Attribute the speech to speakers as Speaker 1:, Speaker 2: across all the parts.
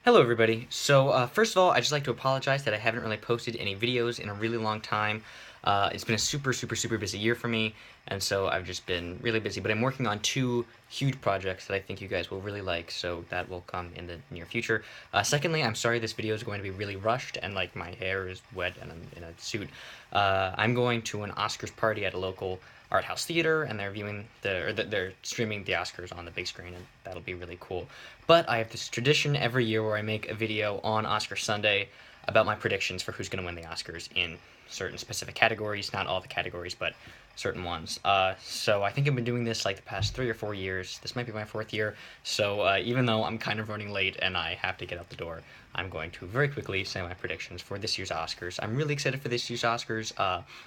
Speaker 1: Hello everybody. First of all, I'd just like to apologize that I haven't really posted any videos in a really long time. It's been a super busy year for me, and so I've just been really busy, but I'm working on two huge projects that I think you guys will really like, so that will come in the near future. Secondly, I'm sorry this video is going to be really rushed, and like my hair is wet and I'm in a suit. I'm going to an Oscars party at a local art house theater, and they're streaming the Oscars on the big screen, and that'll be really cool. But I have this tradition every year where I make a video on Oscar Sunday about my predictions for who's going to win the Oscars in certain specific categories, not all the categories, but certain ones. So I think I've been doing this like the past 3 or 4 years. This might be my fourth year. So even though I'm kind of running late and I have to get out the door, I'm going to very quickly say my predictions for this year's Oscars. I'm really excited for this year's Oscars.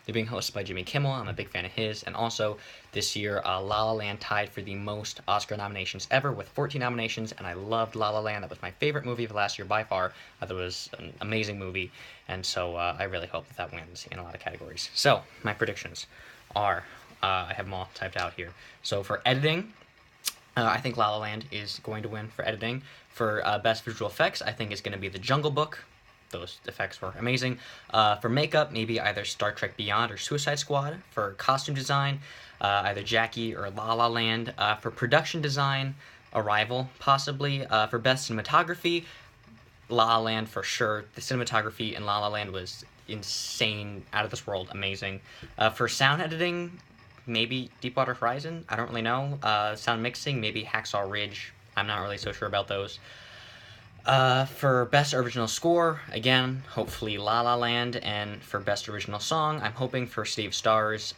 Speaker 1: They're being hosted by Jimmy Kimmel. I'm a big fan of his. And also, this year, La La Land tied for the most Oscar nominations ever with 14 nominations. And I loved La La Land. That was my favorite movie of last year by far. I thought it was an amazing movie. And so I really hope that wins in a lot of categories. So, my predictions are, I have them all typed out here. So for editing, I think La La Land is going to win for editing. For best visual effects, I think it's going to be The Jungle Book. Those effects were amazing. For makeup, maybe either Star Trek Beyond or Suicide Squad. For costume design, either Jackie or La La Land. For production design, Arrival, possibly. For best cinematography, La La Land for sure. The cinematography in La La Land was insane, out of this world, amazing. For sound editing, maybe Deepwater Horizon. I don't really know. Sound mixing, maybe Hacksaw Ridge. I'm not really so sure about those. For best original score, again, hopefully La La Land, and for best original song, I'm hoping for City of Stars.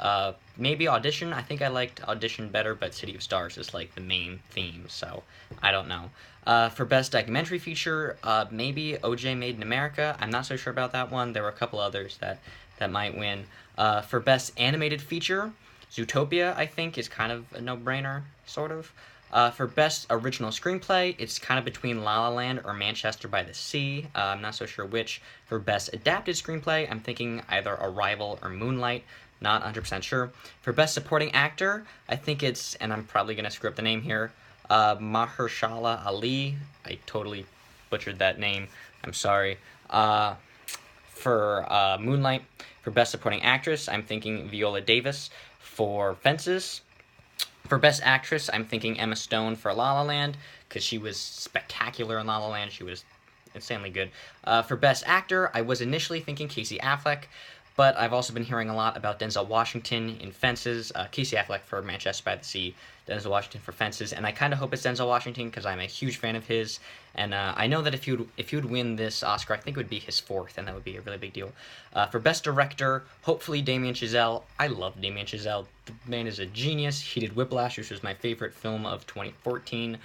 Speaker 1: Maybe Audition. I think I liked Audition better, but City of Stars is like the main theme, so I don't know. For best documentary feature, maybe OJ Made in America. I'm not so sure about that one. There were a couple others that might win. For best animated feature, Zootopia, I think, is kind of a no-brainer, sort of. For best original screenplay, it's kind of between La La Land or Manchester by the Sea. I'm not so sure which. For best adapted screenplay, I'm thinking either Arrival or Moonlight. Not 100% sure. For best supporting actor, I think it's, and I'm probably going to screw up the name here, Mahershala Ali. I totally butchered that name. I'm sorry. For Moonlight, for best supporting actress, I'm thinking Viola Davis. For Fences, for Best Actress, I'm thinking Emma Stone for La La Land, because she was spectacular in La La Land. She was insanely good. For Best Actor, I was initially thinking Casey Affleck, but I've also been hearing a lot about Denzel Washington in Fences. Casey Affleck for Manchester by the Sea, Denzel Washington for Fences, and I kind of hope it's Denzel Washington because I'm a huge fan of his, and I know that if he would win this Oscar, I think it would be his fourth, and that would be a really big deal. For Best Director, hopefully Damien Chazelle. I love Damien Chazelle. The man is a genius. He did Whiplash, which was my favorite film of 2014.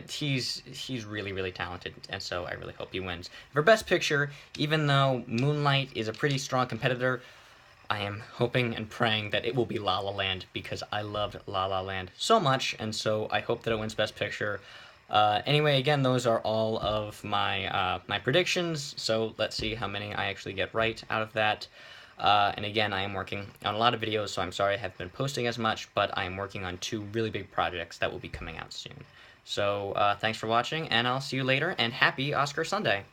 Speaker 1: He's really talented, and so I really hope he wins. For Best Picture, even though Moonlight is a pretty strong competitor, I am hoping and praying that it will be La La Land because I loved La La Land so much, and so I hope that it wins Best Picture. Anyway, again, those are all of my my predictions, so let's see how many I actually get right out of that. And again, I am working on a lot of videos, so I'm sorry I haven't been posting as much, but I am working on two really big projects that will be coming out soon. So thanks for watching, and I'll see you later, and happy Oscar Sunday!